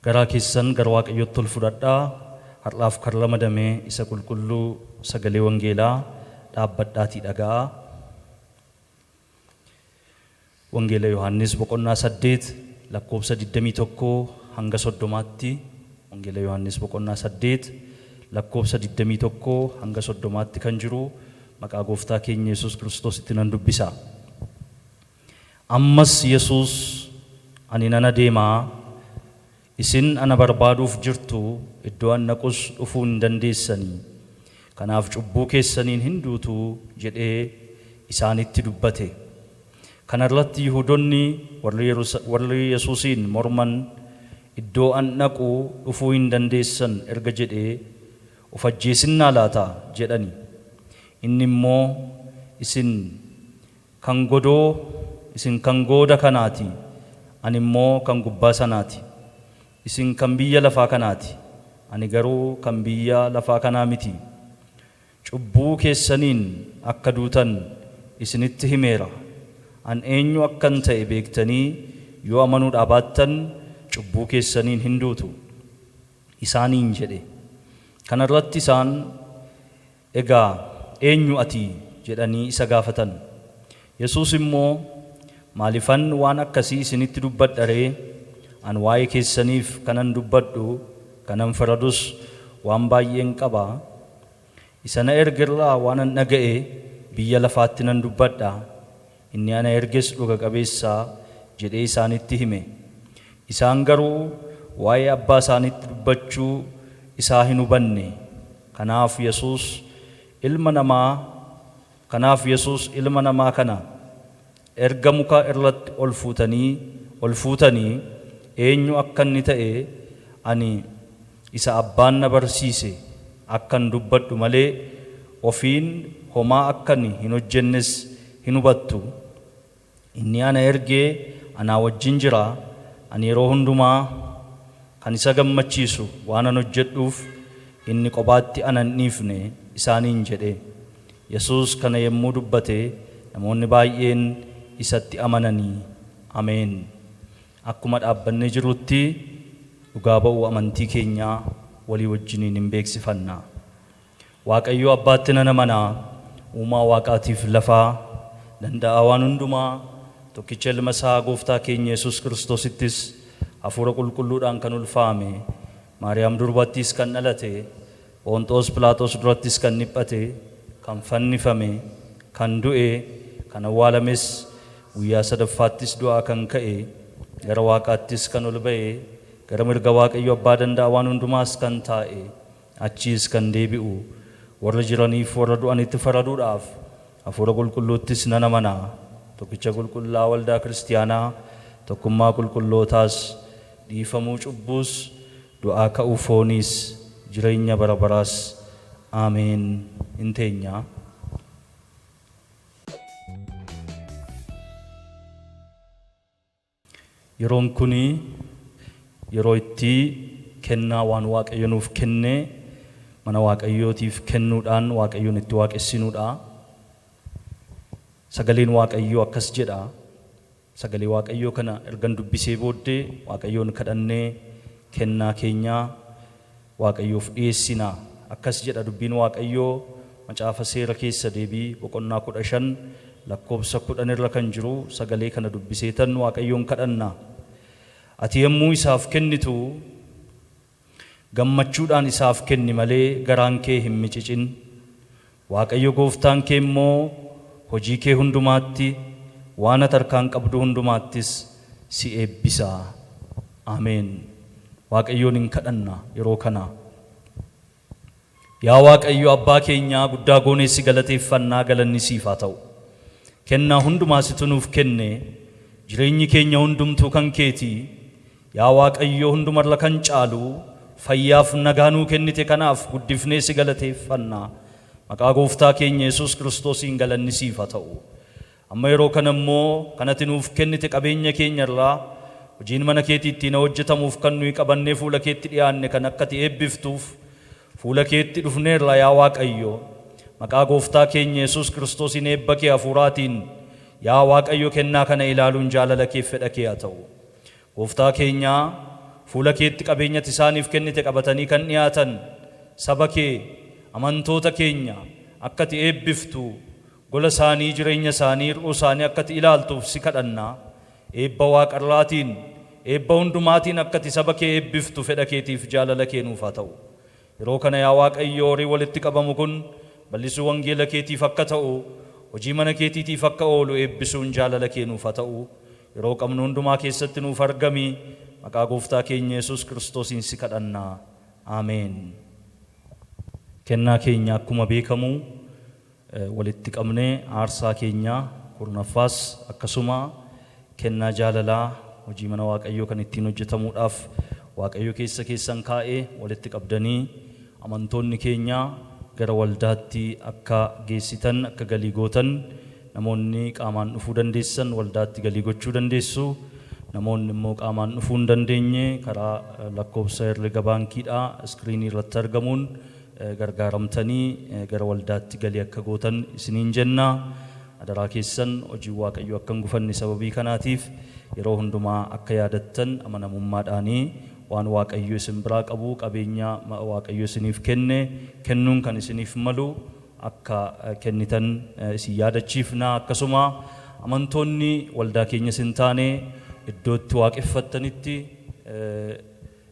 Garaa keessan gara Waaqayyootti ol fudhadhaa. Har'aaf kan ramadame isa qulqulluu sagalee wangeelaa dhaabbadhaatii dhaga'aa. Wangeela Yohaannis boqonnaa 8 lakkoofsa 21 hanga 30tti. Wangeela Yohaannis boqonnaa 8 lakkoofsa 21 hanga 30tti kan jiru maqaa gooftaa keenya Yesuus Kiristoositti nan dubbisa. Ammas Yesuus ani nan adeemaa isin ana barbaaduuf jirtu iddoo an naqus dhufuu hin dandeessanii kanaaf cubbuu keessaniin hin duutu jedhee isaanitti dubbate. Kana irratti Yihuudoonni warri Yesuusiin morman iddoo an naqu dhufuu hin dandeessan erga jedhee of ajjeesinnaa laata jedhani. Inni immoo isin kan gooda kanaati, ani immoo kan gubbaa sanaati. Isin kan biyya lafaa kanaati, ani garuu kan biyya lafaa kanaa miti. Cubbuu keessaniin akka duutan isinitti himeera. An eenyu akkan ta'e beektanii yoo amanuudhaa baattan cubbuu keessaniin hin duutu isaaniin jedhe. Kana irratti isaan egaa eenyu ati jedhanii isa gaafatan. Yesuus immoo maalifan waan akkasii isinitti dubbadha ree? An waa'ee keessaniif kanan dubbadhu kanan faradus waan baay'een qaba. Isa na ergerraa waan an dhaga'e biyya lafaatti nan dubbadha. Inni ana erges dhuga qabeessaa jedhee isaanitti hime. Isaan garuu waa'ee abbaa isaanitti dubbachuu isaa hin hubanne. Kanaaf Yesuus ilma namaa kana erga muka irratti ol fuutanii eenyu akka inni ta'e ani isa abbaan na barsiise akkan dubbadhu malee ofiin homaa akkan hin hojjennes hin hubattu. Inni ana ergee anaa wajjin jira. Ani yeroo hundumaa kan isa gammachiisu waan an hojjedhuuf inni kophaatti ana hin dhiifne isaaniin jedhe. Yesuus kana yommuu dubbate namoonni baay'een isatti amananii. Ameen. Akkuma dhaabbannee jirrutti dhugaa ba'uu amantii keenyaa walii wajjiniin hin beeksifanna. Waaqayyo abbaatti nan amanaa, uumaa waaqaatiif lafaa, danda'a waan hundumaa, tokkicha ilma isaa gooftaa keenya Yesuus Kiristoosittis hafuura qulqulluudhaan kan ulfaame, Maariyaam durbattis kan dhalate, Phoonxoos Pilaaxoos durattis kan dhiphate, kan fannifame, kan du'e, kan awwaalames, guyyaa sadaffaattis du'aa kan ka'e, gara waaqaattis kan ol ba'e, gara mirga Waaqayyo abbaa danda'a waan hundumaas kan taa'e, achiis kan deebi'u, warra jiraniif warra du'anitti faraduudhaaf hafuura qulqulluuttis nan amanaa. Tokkicha qulqullaa waldaa kiristiyaanaa, tokkummaa qulqullootaas, dhiifamuu cubbuus, du'aa ka'uu fooniis, jireenya bara baraas. Ameen. Hin teenya. Yeroon kuni yeroo itti kennaa waan Waaqayyo nuuf kenne mana Waaqayyootiif kennuudhaan Waaqayyoon itti waaqessinuudha. Sagaleen Waaqayyoo akkas jedha. Sagalee Waaqayyoo kana ergan dubbisee booddee Waaqayyoon kadhannee kennaa keenyaa Waaqayyoof dhiyeessina. Akkas jedha dubbiin Waaqayyoo macaafa seera keessa deebii boqonnaa 15 lakkoofsa 10 irra kan jiru. Sagalee kana dubbiseetan Waaqayyoon kadhanna. Ati yommuu isaaf kennitu gammachuudhaan isaaf kenni malee garaan kee hin micicin. Waaqayyo gooftaan kee immoo hojii kee hundumaatti waan ati harkaan qabdu hundumaattis si eebbisa. Ameen. Waaqayyoon hin kadhanna yeroo kana. Yaa Waaqayyo abbaa keenyaa guddaa goonee si galateeffannaa, galanni siif haa ta'u. Kennaa hundumaa situ nuuf kenne, jireenyi keenya hundumtuu kan keeti. Yaa Waaqayyo hundumarra kan caalu fayyaaf nagaa nuu kennite, kanaaf guddifnee si galateeffannaa. Maqaa gooftaa keenya Yesuus Kiristoosiin galanni siif haa ta'u. Amma yeroo kana immoo kanatti nuuf kennite qabeenya keenya irraa hojiin mana keetii ittiin hojjetamuuf kan nuyi qabannee fuula keetti dhiyaanne kan akka ati eebbiftuuf fuula keetti dhufneerra yaa Waaqayyo. Maqaa gooftaa keenya Yesuus Kiristoosiin eebba kee hafuuraatiin yaa Waaqayyo kennaa kana ilaaluun jaalala kee fedha kee haa ta'u. Gooftaa keenya fuula keetti qabeenyati isaaniif kennite qabatanii kan dhiyaatan saba kee amantoota keenya akkati eebbiftu gola isaanii jireenya isaanii hir'uu isaanii akkati ilaaltuuf si kadhanna eebba waaqarraatiin eebba hundumaatiin akkati saba kee eebbiftu fedha keetiif jaalala kee nuuf haa ta'u yeroo kana yaa Waaqayyo horii walitti qabamu kun bal'isuu wangeela keetiif akka ta'u hojii mana keetiitiif akka oolu eebbisuun jaalala kee nuuf haa ta'u yeroo qabnu hundumaa keessatti nuuf argami maqaa gooftaa keenya Yesuus Kiristoosiin si kadhanna ameen. Kennaa keenya akkuma beekamu walitti qabnee aarsaa keenya kurnaffaas akkasuma kennaa jaalalaa hojii mana Waaqayyoo kan ittiin hojjetamuudhaaf Waaqayyo keessan kaa'ee walitti qabdanii amantoonni keenya gara waldaatti akka geessitan akka galii gootan namoonni qaamaan dhufuu dandeessan waldaatti galii gochuu dandeessu namoonni immoo qaamaan dhufuu hin dandeenye karaa lakkoofsa herrega baankiidhaa iskiriinii irratti argamuun gargaaramtanii gara waldaatti galii akka gootan isiniin jenna adaraa keessan hojii Waaqayyo akka hin gufanne sababii kanaatiif yeroo hundumaa akka yaadattan amanamummaadhaanii waan Waaqayyo isin biraa qabu qabeenya Waaqayyo isiniif kenne kennuun kan isiniif malu akka kennitan isin yaadachiifna akkasuma amantoonni waldaa keenya sin taane iddootti waaqeffattanitti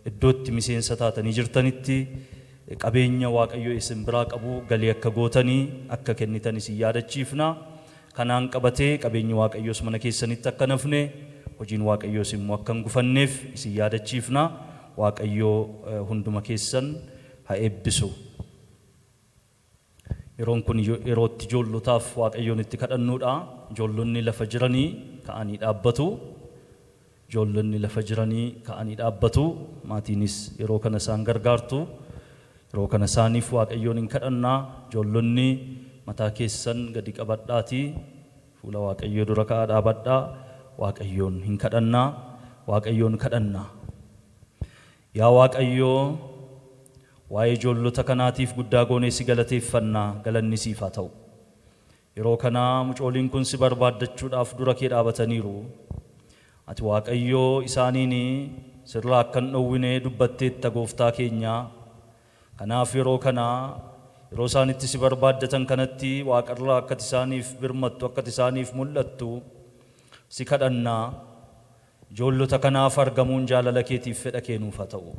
iddootti miseensa taatanii jirtanitti qabeenya Waaqayyo isin biraa qabu galii akka gootanii akka kennitan isin yaadachiifna kanaan qabatee qabeenyi Waaqayyoos mana keessanitti akka nafne hojiin Waaqayyoos immoo akka hin gufanneef isin yaadachiifna Waaqayyo hunduma keessan haa eebbisu. Yeroon kun yerootti ijoollotaaf Waaqayyoon itti kadhannuudha. Ijoollonni lafa jiranii ka'anii dhaabbatu. Ijoollonni lafa jiranii ka'anii dhaabbatu. Maatiinis yeroo kana isaan gargaartu. Yeroo kana isaaniif Waaqayyoon hin kadhannaa. Ijoollonni mataa keessan gadi qabadhaatii fuula Waaqayyoo dura ka'aa dhaabadhaa. Waaqayyoon hin kadhannaa. Waaqayyoon kadhannaa. Yaa Waaqayyoo waa'ee ijoollota kanaatiif guddaa goonee si galateeffannaa galanni siif haa ta'u. Yeroo kana mucooliin kun si barbaaddachuudhaaf dura kee dhaabataniiru. Ati Waaqayyoo isaaniin sirraa akka hin dhowwine dubbatteetta gooftaa keenya. Kanaaf yeroo kana yeroo isaanitti si barbaaddatan kanatti Waaqarraa akkati isaaniif birmattu akkati isaaniif mul'attu si kadhannaa. Ijoollota kanaaf argamuun jaalala keetiif fedha kee nuuf haa ta'u.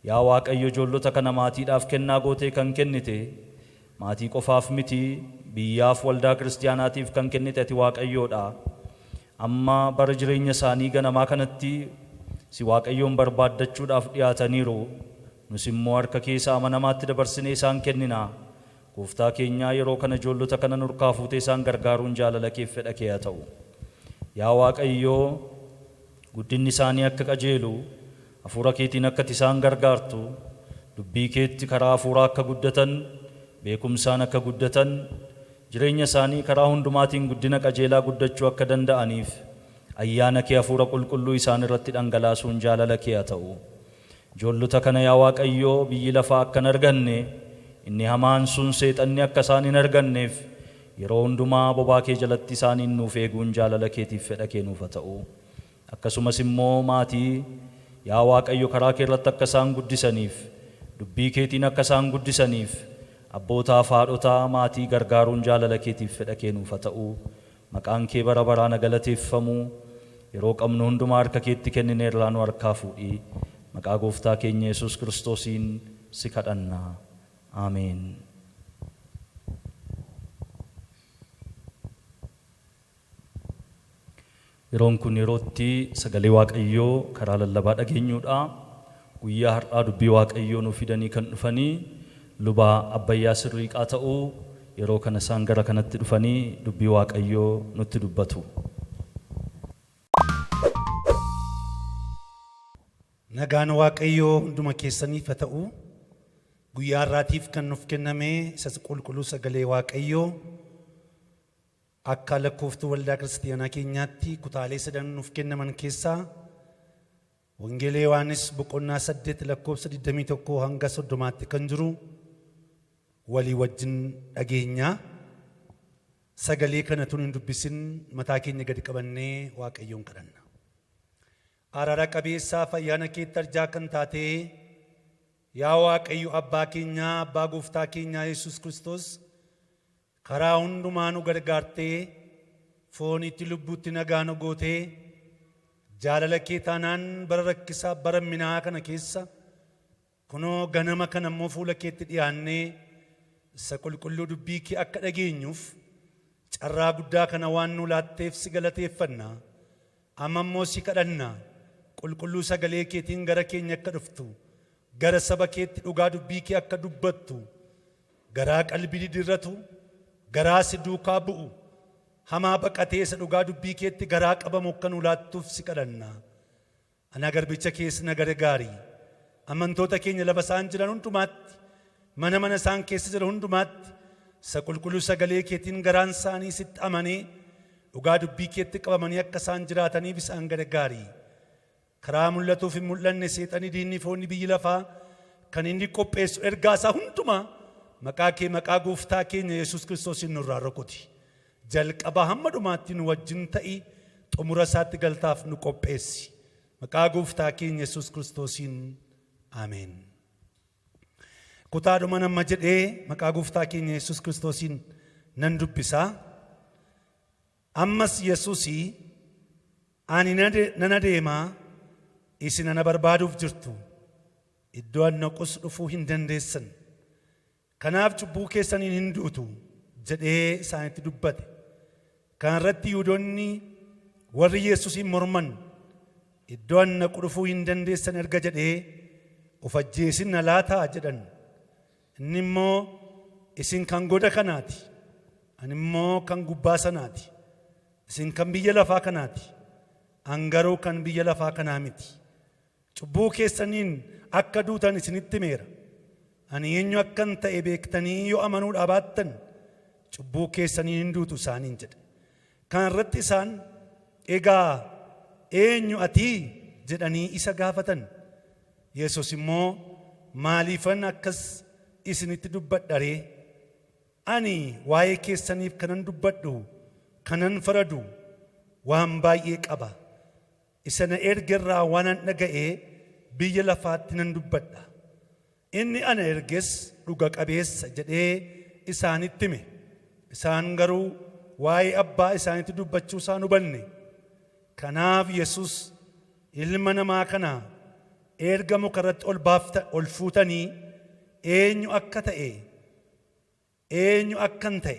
Yaa Waaqayyo ijoollota kana maatiidhaaf kennaa gootee kan kennite maatii qofaaf miti biyyaaf waldaa kiristaanaatiif kan kennite ati Waaqayyoodha. Amma bara jireenya isaanii ganamaa kanatti si Waaqayyoon barbaaddachuudhaaf dhiyaataniiru. Nus immoo harka keessa amanamaatti dabarsinee isaan kennina. Gooftaa keenyaa yeroo kana ijoollota kana nurkaa fuutee isaan gargaaruun jaalala keef fedha kee haa ta'u. Yaa Waaqayyoo guddinni isaanii akka qajeelu hafuura keetiin akka isaan gargaartu dubbii keetti karaa hafuuraa akka guddatan beekumsaan akka guddatan jireenya isaanii karaa hundumaatiin guddina qajeelaa guddachuu akka danda'aniif ayyaana kee hafuura qulqulluu isaan irratti dhangalaasuun jaalala kee haa ta'u. Ijoollota kana yaa Waaqayyoo biyyi lafaa akka hin arganne inni hamaan sun seexanni akka isaan hin arganneef yeroo hundumaa bobaa kee jalatti isaaniin nuuf eeguun jaalala keetiif fedha kee nuuf haa ta'u. Akkasumas immoo maatii yaa Waaqayyo karaa kee irratti akka isaan guddisaniif dubbii keetiin akka isaan guddisaniif abbootaaf haadhotaa maatii gargaaruun jaalala keetiif fedha kee nuuf haa ta'u. Maqaan kee bara baraan galateeffamu yeroo qabnu hundumaa harka keetti kennineerraa nu harkaa fuudhi. Maqaa gooftaa keenya Yesuus Kiristoosiin si kadhanna. Ameen. Yeroon kun yerootti sagalee Waaqayyoo karaa lallabaa dhageenyuudha. Guyyaa har'aa dubbii Waaqayyoo nuuf fidanii kan dhufanii lubaa Abbayyaa Sirriiqaa ta'uu yeroo kana isaan gara kanatti dhufanii dubbii Waaqayyoo nutti dubbatu. Nagaan Waaqayyoo hunduma keessaniif haa ta'u. Guyyaa har'aatiif kan nuuf kenname isa qulqulluu sagalee Waaqayyoo akka lakkooftuu waldaa kiristaanaa keenyaatti kutaalee sadan nuuf kennaman keessaa Wangeela Yohaannis boqonnaa 8 lakkoofsa 21 hanga 30tti kan jiru walii wajjin dhageenyaa. Sagalee kana tun hin dubbisin mataa keenya gadi qabannee Waaqayyoon kadhanna. araara qabeessaa fayyaana keetti arjaa kan taate yaa Waaqayyo abbaa keenyaa abbaa gooftaa keenyaa Yesuus Kiristoos karaa hundumaa nu gargaartee foonitti lubbuutti nagaa nu gootee jaalala kee taanaan bara rakkisaa bara minaa kana keessa kunoo ganama kana immoo fuula keetti dhiyaannee isa qulqulluu dubbii kee akka dhageenyuuf carraa guddaa kana waan nu laatteef si galateeffanna. Amma immoo si kadhanna qulqulluu sagalee keetiin gara keenya akka dhuftu gara saba keetti dhugaa dubbii kee akka dubbattu garaa qalbii didirratu garaa si duukaa bu'u hamaa baqatee isa dhugaa dubbii keetti garaa qabamu akka nu laattuuf si kadhanna. Ana garbicha keessa nagara gaarii amantoota keenya lafa isaan jiran hundumaatti mana isaan keessa jiran hundumaatti isa qulqulluu sagalee keetiin garaan isaanii sitti amanee dhugaa dubbii keetti qabamanii akka isaan jiraataniif isaan gargaarii. Karaa mul'atuuf hin mul'anne seexanii diinni foonni biyyi lafaa kan inni qopheessu ergaa isaa hundumaa maqaa kee maqaa gooftaa keenya Yesuus Kiristoosiin nurraa rukuti. Jalqaba hamma dhumaatti nu wajjin ta'i xumura isaatti galtaaf nu qopheessi. Maqaa gooftaa keenya Yesuus Kiristoosiin ameen. Kutaadhuma nama jedhee maqaa gooftaa keenya Yesuus Kiristoosiin nan dubbisaa. Ammas Yesuusii ani nan adeemaa isin ana barbaaduuf jirtu iddoo an naqus dhufuu hin dandeessan. Kanaaf cubbuu keessaniin hin duutu jedhee isaanitti dubbate. Kan irratti Yihuudoonni warri Yesuusiin morman iddoo an naqu dhufuu hin dandeessan erga jedhee of ajjeesin na laataa jedhan. Inni immoo isin kan goda kanaati, ani immoo kan gubbaa sanaati. Isin kan biyya lafaa kanaati, an garuu kan biyya lafaa kanaa miti. Cubbuu keessaniin akka duutan isinitti himeera. Ani eenyu akkan ta'e beektanii yoo amanuu baattan cubbuu keessaniin hin duutu isaaniin jedhe. Kan irratti isaan egaa eenyu ati jedhanii isa gaafatan. Yesuus immoo maaliifan akkas isinitti dubbadha ree? Ani waa'ee keessaniif kanan dubbadhu kanan faradu waan baay'ee qaba. Isa na ergerraa waanan dhaga'ee biyya lafaatti nan dubbadha. Inni ana erges dhuga qabeessa jedhee isaanitti hime. Isaan garuu waa'ee abbaa isaanitti dubbachuu isaan hubanne. Kanaaf Yesuus ilma namaa kana erga mukarratti ol fuutanii eenyu akkan ta'e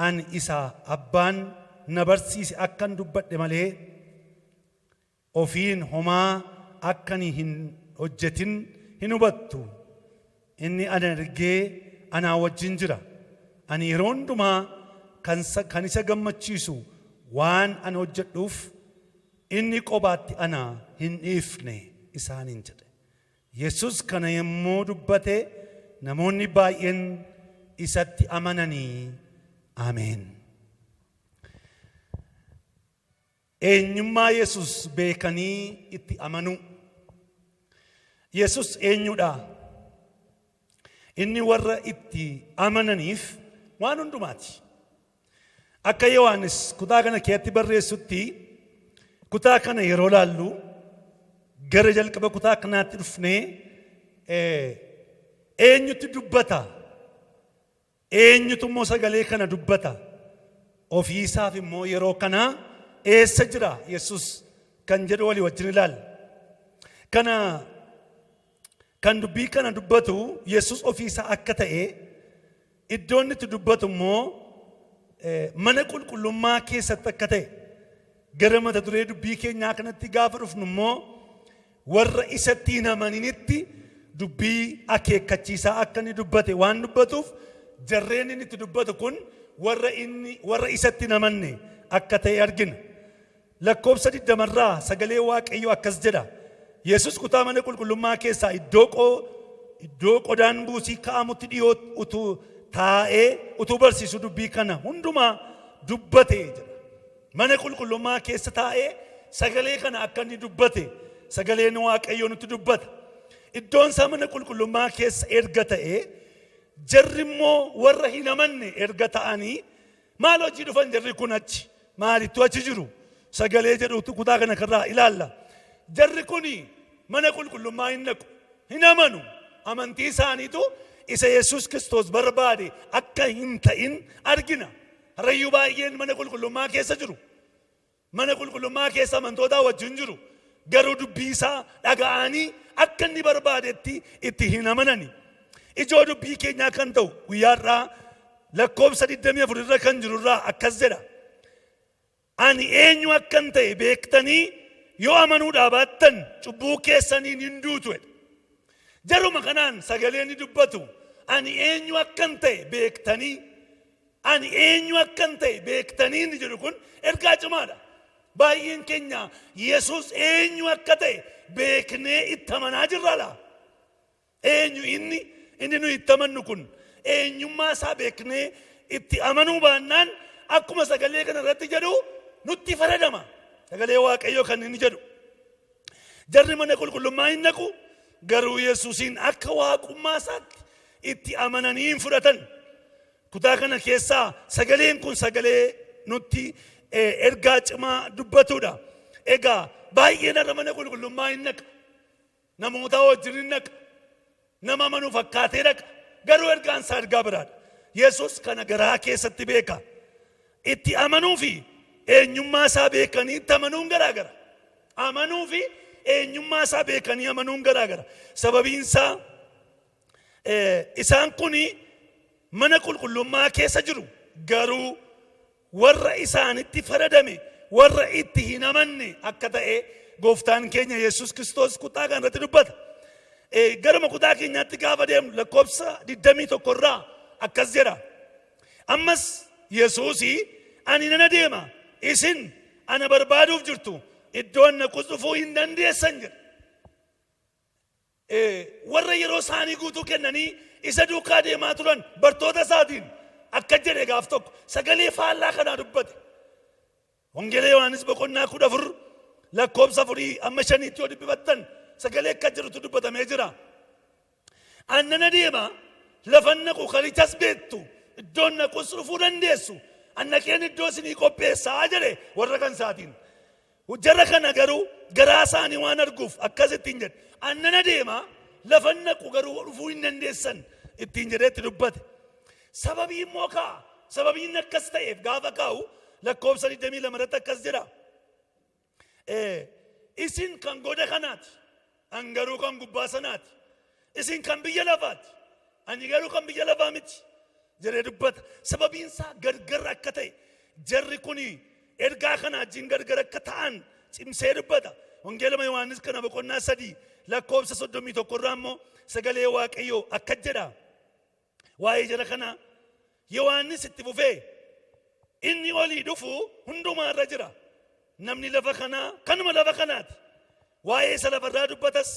an isa abbaan na barsiise akkan dubbadhe malee ofiin homaa akkanii hin hojjetin hin hubattu. Inni ana ergee anaa wajjin jira. Ani yeroo hundumaa kan isa gammachiisu waan ani hojjedhuuf inni qobaatti ana hin dhiifne isaaniin jedhe. Yesuus kana yommuu dubbate namoonni baay'een isatti amananii ameen. Eenyummaa Yesuus beekanii itti amanuu. Yesuus eenyudha? Inni warra itti amananiif waan hundumaati. Akka Yohaannis kutaa kana keessatti barreessutti kutaa kana yeroo laallu gara jalqaba kutaa kanaatti dhufnee eenyutti dubbata? Eenyutu immoo sagalee kana dubbata? Ofiisaaf immoo yeroo kana eessa jira Yesuus kan jedhu walii wajjin ilaalla. Kan dubbii kana dubbatu Yesuus ofiisaa akka ta'e iddoon itti dubbatu immoo mana qulqullummaa keessatti akka ta'e gara mata duree dubbii keenyaa kanatti gaafa dhufnu immoo warra isatti hin amaninitti dubbii akeekkachiisaa akka inni dubbate waan dubbatuuf jarreen inni itti dubbatu kun warra isatti hin amanne akka ta'e argina. Lakkoobsa 20 sagalee Waaqayyoo akkas jedha. Yesuus kutaa mana qulqullummaa keessaa iddoo qodaan buusii kaa'amutti dhiyoo utuu barsiisu dubbii kana hundumaa dubbate jedha. Mana qulqullummaa keessa taa'ee sagalee kana akka inni dubbate sagaleen Waaqayyoo nutti dubbata. Iddoon isaa mana qulqullummaa keessa erga ta'ee jarri immoo warra hin amanne erga ta'anii maal hojii dhufan jarri kun achi maalittu achi jiru sagalee jedhutu kutaa kana irraa ilaalla. jarri kuni mana qulqullummaa hin naqu, hin amanu. Amantii isaaniitu isa Yesuus Kiristoos barbaade akka hin ta'in argina. Harrayyuu baay'een mana qulqullummaa keessa jiru. Mana qulqullummaa keessa amantootaa wajjin jiru. Garuu dubbii isaa dhaga'anii akka inni barbaadetti itti hin amanani. Ijoo dubbii keenyaa kan ta'u guyyaarraa lakkoobsa 24 irra kan jirurraa akkas jedha. Ani eenyu akkan ta'e beektanii yoo amanuudhaa baattan cubbuu keessaniin hin duutu. Jaruma kanaan sagaleen ni dubbatu. Ani eenyu akkan ta'e beektanii, ani eenyu akkan ta'e beektanii inni jedhu kun ergaa cimaadha. Baay'een keenya Yesuus eenyu akka ta'e beeknee itti amanaa jirra laa. Eenyu inni nu itti amannu kun eenyummaa isaa beeknee itti amanuu baannaan akkuma sagalee kana irratti jedhu nutti faradama. Sagalee Waaqayyoo kan inni jedhu. Jarri mana qulqullummaa hin naqu, garuu Yesuusiin akka waaqummaa isaatti itti amananii hin fudhatan. Kutaa kana keessaa sagaleen kun sagalee nutti ergaa cimaa dubbatudha. Egaa baay'een irra mana qulqullummaa hin naqa. Namoota wajjin hin naqa. Nama amanuu fakkaatee dhaqa. Garuu ergaan isaa ergaa biraadha. Yesuus kana garaa keessatti beeka. Itti amanuu fi eenyummaa isaa beekanii itti amanuun garaagara. Amanuu fi eenyummaa isaa beekanii amanuun garaagara. Sababiin isaa isaan kuni mana qulqullummaa keessa jiru. Garuu warra isaanitti faradame, warra itti hin amanne akka ta'e gooftaan keenya Yesuus Kiristoos kutaa kana irratti dubbata. Garuma kutaa keenyaatti gaafa deemnu lakkoobsa 21 irraa akkas jedha. Ammas Yesuusii ani nan adeema, isin ana barbaaduuf jirtu, iddoon naqus dhufuu hin dandeessan jedha. Warra yeroo isaanii guutuu kennanii isa duukaa deemaa turan bartoota isaatiin akka jedhe gaaf tokko sagalee faallaa kanaa dubbate. Wangeela Yohaannis boqonnaa 14 lakkoobsa 4-5 yoo dubbifattan sagalee akka jirutu dubbatamee jira. Ani nan adeema, lafan naqu karichas beektu, iddoon naqus dhufuu dandeessu. Ani dhaqeen iddoo isinii qopheessaa jedhe warra kan isaatiin. Jarra kana garuu garaa isaanii waan arguuf akkas ittiin jedhe. Ani nan adeema, lafan naqu garuu dhufuu hin dandeessan ittiin jedheetti dubbate. Sababii immoo sababiin akkas ta'eef gaafa kaa'u lakkoobsa 22 irratti akkas jedha. Isin kan goda kanaati, ani garuu kan gubbaa sanaati. Isin kan biyya lafaati, ani garuu kan biyya lafaa miti jedhee dubbata. Sababiin isaa gargar akka ta'e jarri kuni ergaa kana wajjin gargar akka ta'an cimsee dubbata. Wangeela Yohaannis kana boqonnaa 3 lakkoobsa 31 irraa immoo sagalee Waaqayyoo akka jedha. Waa'ee jara kana Yohaannis itti fufee inni olii dhufu hundumaa irra jira. Namni lafa kanaa kanuma lafa kanaati. Waa'ee isa lafarraa dubbatas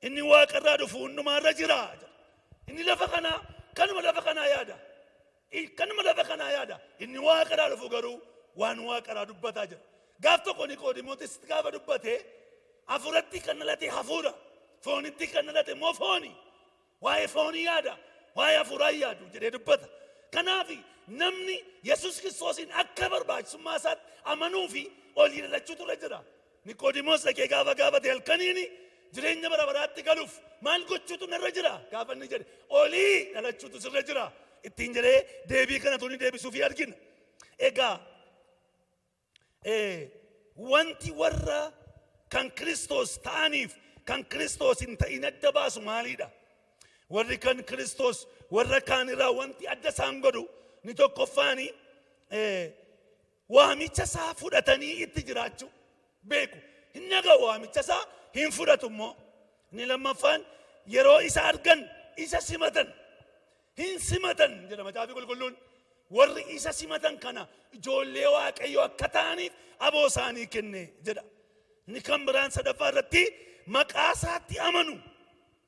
inni waaqarraa dhufu hundumaa irra jira. Inni lafa kanaa kanuma lafa kanaa yaada. Kanuma lafa kanaa yaada. Inni waaqarraa dhufu garuu waan waaqarraa dubbataa jira. Gaaf tokko Niqoodimootis gaafa dubbate hafuuratti kan dhalate hafuura, foonitti kan dhalate immoo fooni. Waa'ee foonii yaada, waa'ee hafuuraa yaadu jedhee dubbata. Kanaaf namni Yesuus Kiristoosiin akka barbaachisummaa isaatti amanuu fi olii dhalachuutu irra jira. Niqoodimoos dhaqee gaafa gaafate halkaniini jireenya bara baraatti galuuf maal gochuutu narra jira gaafa inni jedhe olii dhalachuutu sirra jira ittiin jedhee deebii kana tuni deebisuuf argina. Egaa wanti warra kan Kiristoos ta'aniif kan Kiristoos hin ta'in adda baasu maalidha? Warri kan Kiristoos warra kaan irraa wanti adda isaan godhu ni tokkoffaani waamicha isaa fudhatanii itti jiraachuu beeku. Hin dhaga'u waamicha isaa hin fudhatu immoo. Inni lammaffaan yeroo isa argan isa simatan. Hin simatan jedha Macaafi Qulqulluun. Warri isa simatan kana ijoollee Waaqayyoo akka ta'aniif aboo isaanii kenne jedha. Inni kan biraan sadaffaa irratti maqaa isaatti amanu.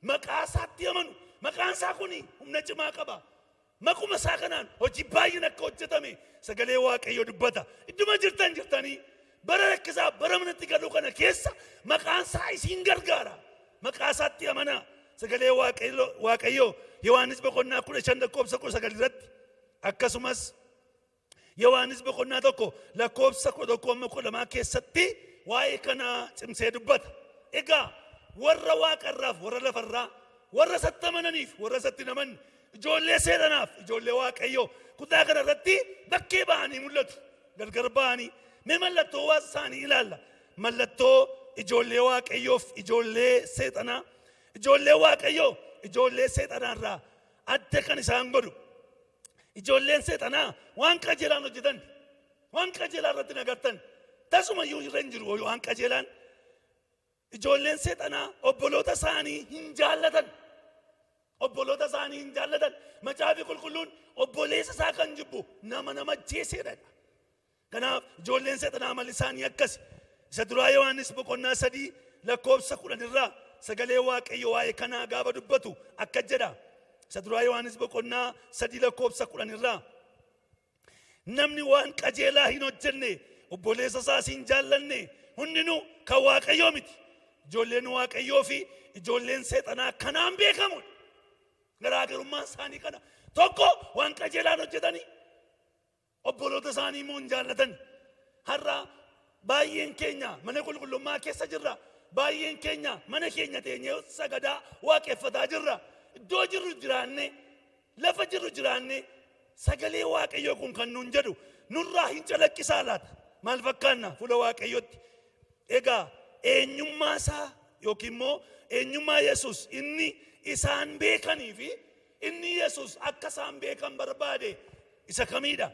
Maqaa isaatti amanu. Maqaan isaa kuni humna cimaa qaba. Maquma isaa kanaan hojii baay'een akka hojjetame sagalee Waaqayyoo dubbata. Idduma jirtanii bara rakkisaa bara manatti galuu kana keessa maqaan isaa isin gargaara. Maqaa isaatti amanaa. Sagalee Waaqayyoo Yohaannis boqonnaa 15 lakkoobsa 19 irratti akkasumas Yohaannis boqonnaa 1 lakkoobsa 11 keessatti waa'ee kanaa cimsee dubbata. Egaa warra waaqarraaf warra lafarraa warra isatti amananiif warra isatti hin amanne ijoollee seexanaaf ijoollee waaqayyoo kutaa kana irratti bakkee ba'anii mul'atu. Gargar ba'anii mee mallattoo waan isaanii ilaalla. Mallattoo ijoollee waaqayyoof ijoollee seexanaa. Ijoollee waaqayyoo ijoollee seexanaarraa adda kan isaan godhu. Ijoolleen seexanaa waan qajeelaan hojjetan, waan qajeelaa irratti nagartan tasumayyuu irra hin jiru waan qajeelaan. Ijoolleen seexanaa obboloota isaanii hin jaallatan. Obboloota isaanii hin jaallatan. Macaafi qulqulluun obboleessa isaa kan jibbu nama ajjeeseedha. Kanaaf ijoolleen seexanaa malli isaanii akkas. Isa duraa Yohaannis boqonnaa 3 lakkoofsa 10 irraa sagalee waaqayyo waa'ee kanaa gaafa dubbatu akka jedha. Isa duraa Yohaannis boqonnaa 3 lakkoofsa 10 irraa namni waan qajeelaa hin hojjenne obboleessa isaas hin jaallanne hundinuu kan waaqayyoo miti. Ijoolleen waaqayyoo fi ijoolleen seexanaa kanaan beekamu. Garaagarummaan isaanii kana. Tokko waan qajeelaan hojjetanii obboloota isaanii immoo hin jaallatan. Har'a baay'een keenya mana qulqullummaa keessa jirra. Baay'een keenya mana keenya teenyee sagadaa waaqeffataa jirra. Iddoo jirru jiraanne lafa jirru jiraanne sagalee waaqayyoo kun kan nuun jedhu nurraa hin calaqqisaa laata. Maal fakkaanna fuula waaqayyootti. Egaa eenyummaa isaa yookiin immoo eenyummaa Yesuus inni isaan beekanii fi inni Yesuus akka isaan beekan barbaade isa kamiidha.